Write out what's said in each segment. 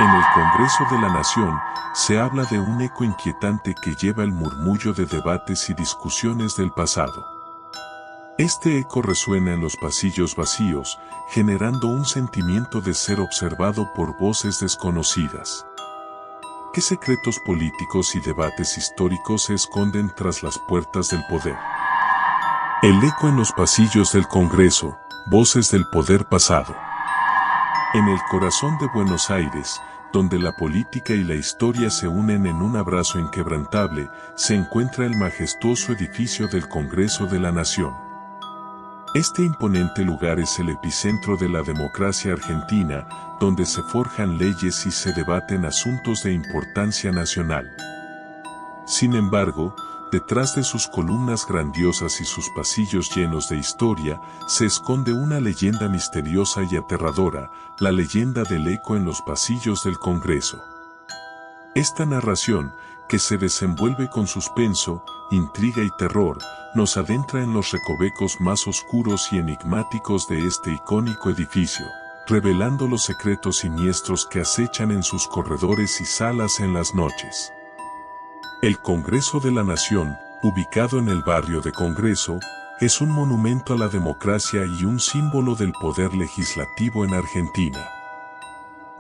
En el Congreso de la Nación, se habla de un eco inquietante que lleva el murmullo de debates y discusiones del pasado. Este eco resuena en los pasillos vacíos, generando un sentimiento de ser observado por voces desconocidas. ¿Qué secretos políticos y debates históricos se esconden tras las puertas del poder? El eco en los pasillos del Congreso, voces del poder pasado. En el corazón de Buenos Aires, donde la política y la historia se unen en un abrazo inquebrantable, se encuentra el majestuoso edificio del Congreso de la Nación. Este imponente lugar es el epicentro de la democracia argentina, donde se forjan leyes y se debaten asuntos de importancia nacional. Sin embargo, detrás de sus columnas grandiosas y sus pasillos llenos de historia, se esconde una leyenda misteriosa y aterradora, la leyenda del eco en los pasillos del Congreso. Esta narración, que se desenvuelve con suspenso, intriga y terror, nos adentra en los recovecos más oscuros y enigmáticos de este icónico edificio, revelando los secretos siniestros que acechan en sus corredores y salas en las noches. El Congreso de la Nación, ubicado en el barrio de Congreso, es un monumento a la democracia y un símbolo del poder legislativo en Argentina.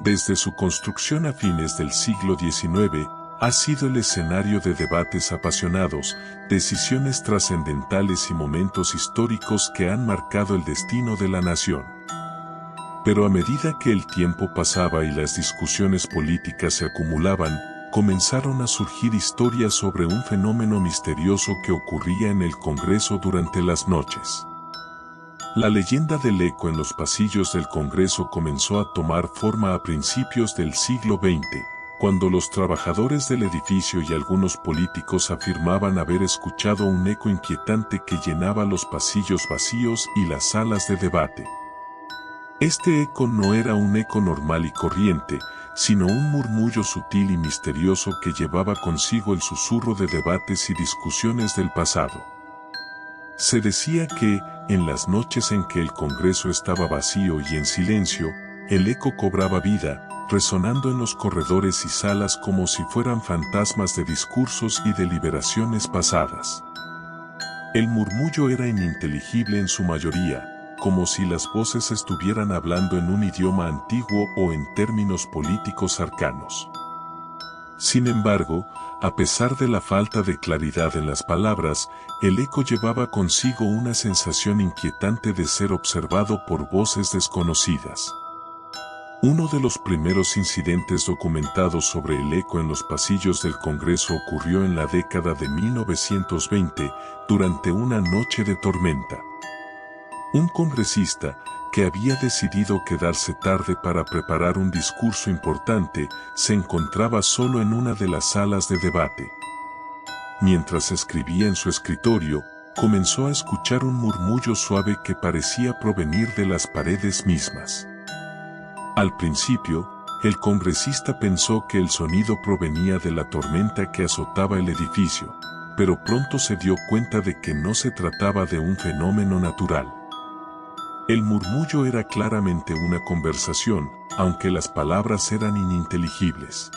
Desde su construcción a fines del siglo XIX, ha sido el escenario de debates apasionados, decisiones trascendentales y momentos históricos que han marcado el destino de la nación. Pero a medida que el tiempo pasaba y las discusiones políticas se acumulaban, comenzaron a surgir historias sobre un fenómeno misterioso que ocurría en el Congreso durante las noches. La leyenda del eco en los pasillos del Congreso comenzó a tomar forma a principios del siglo XX, cuando los trabajadores del edificio y algunos políticos afirmaban haber escuchado un eco inquietante que llenaba los pasillos vacíos y las salas de debate. Este eco no era un eco normal y corriente, sino un murmullo sutil y misterioso que llevaba consigo el susurro de debates y discusiones del pasado. Se decía que, en las noches en que el Congreso estaba vacío y en silencio, el eco cobraba vida, resonando en los corredores y salas como si fueran fantasmas de discursos y deliberaciones pasadas. El murmullo era ininteligible en su mayoría, como si las voces estuvieran hablando en un idioma antiguo o en términos políticos arcanos. Sin embargo, a pesar de la falta de claridad en las palabras, el eco llevaba consigo una sensación inquietante de ser observado por voces desconocidas. Uno de los primeros incidentes documentados sobre el eco en los pasillos del Congreso ocurrió en la década de 1920, durante una noche de tormenta. Un congresista, que había decidido quedarse tarde para preparar un discurso importante, se encontraba solo en una de las salas de debate. Mientras escribía en su escritorio, comenzó a escuchar un murmullo suave que parecía provenir de las paredes mismas. Al principio, el congresista pensó que el sonido provenía de la tormenta que azotaba el edificio, pero pronto se dio cuenta de que no se trataba de un fenómeno natural. El murmullo era claramente una conversación, aunque las palabras eran ininteligibles.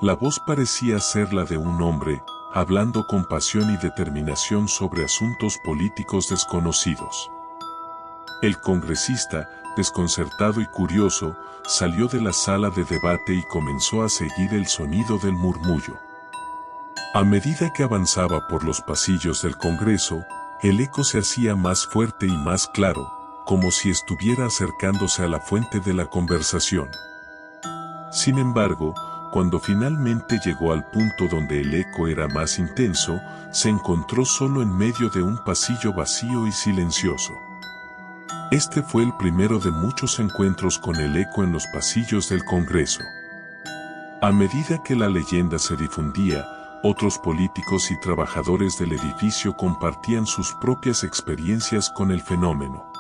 La voz parecía ser la de un hombre, hablando con pasión y determinación sobre asuntos políticos desconocidos. El congresista, desconcertado y curioso, salió de la sala de debate y comenzó a seguir el sonido del murmullo. A medida que avanzaba por los pasillos del Congreso, el eco se hacía más fuerte y más claro, como si estuviera acercándose a la fuente de la conversación. Sin embargo, cuando finalmente llegó al punto donde el eco era más intenso, se encontró solo en medio de un pasillo vacío y silencioso. Este fue el primero de muchos encuentros con el eco en los pasillos del Congreso. A medida que la leyenda se difundía, otros políticos y trabajadores del edificio compartían sus propias experiencias con el fenómeno.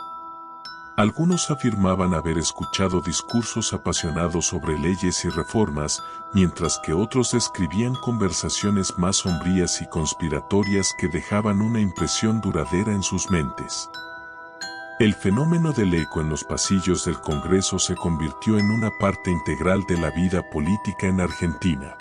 Algunos afirmaban haber escuchado discursos apasionados sobre leyes y reformas, mientras que otros describían conversaciones más sombrías y conspiratorias que dejaban una impresión duradera en sus mentes. El fenómeno del eco en los pasillos del Congreso se convirtió en una parte integral de la vida política en Argentina.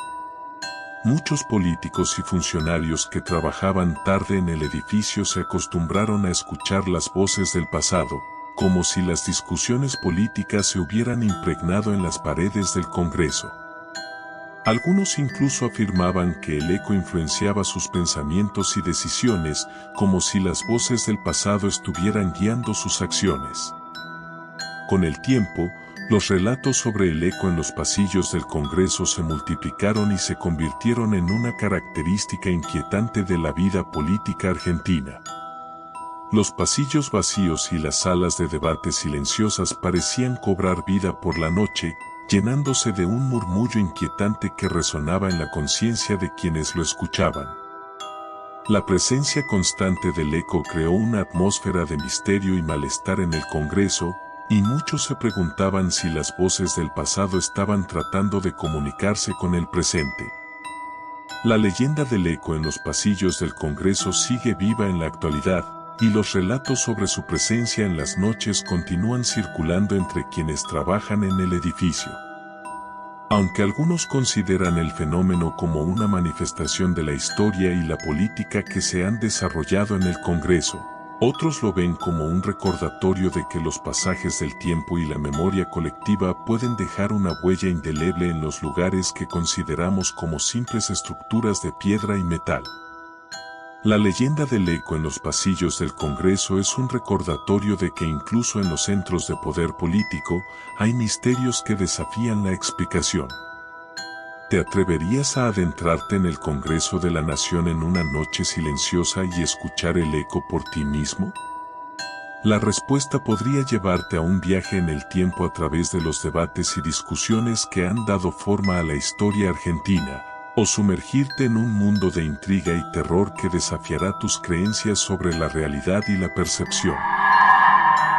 Muchos políticos y funcionarios que trabajaban tarde en el edificio se acostumbraron a escuchar las voces del pasado, como si las discusiones políticas se hubieran impregnado en las paredes del Congreso. Algunos incluso afirmaban que el eco influenciaba sus pensamientos y decisiones, como si las voces del pasado estuvieran guiando sus acciones. Con el tiempo, los relatos sobre el eco en los pasillos del Congreso se multiplicaron y se convirtieron en una característica inquietante de la vida política argentina. Los pasillos vacíos y las salas de debate silenciosas parecían cobrar vida por la noche, llenándose de un murmullo inquietante que resonaba en la conciencia de quienes lo escuchaban. La presencia constante del eco creó una atmósfera de misterio y malestar en el Congreso, y muchos se preguntaban si las voces del pasado estaban tratando de comunicarse con el presente. La leyenda del eco en los pasillos del Congreso sigue viva en la actualidad, y los relatos sobre su presencia en las noches continúan circulando entre quienes trabajan en el edificio. Aunque algunos consideran el fenómeno como una manifestación de la historia y la política que se han desarrollado en el Congreso, otros lo ven como un recordatorio de que los pasajes del tiempo y la memoria colectiva pueden dejar una huella indeleble en los lugares que consideramos como simples estructuras de piedra y metal. La leyenda del eco en los pasillos del Congreso es un recordatorio de que incluso en los centros de poder político hay misterios que desafían la explicación. ¿Te atreverías a adentrarte en el Congreso de la Nación en una noche silenciosa y escuchar el eco por ti mismo? La respuesta podría llevarte a un viaje en el tiempo a través de los debates y discusiones que han dado forma a la historia argentina, o sumergirte en un mundo de intriga y terror que desafiará tus creencias sobre la realidad y la percepción.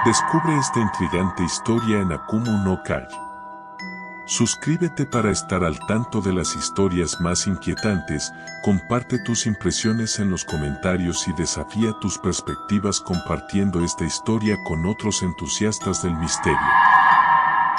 Descubre esta intrigante historia en Akumu no Kai. Suscríbete para estar al tanto de las historias más inquietantes, comparte tus impresiones en los comentarios y desafía tus perspectivas compartiendo esta historia con otros entusiastas del misterio.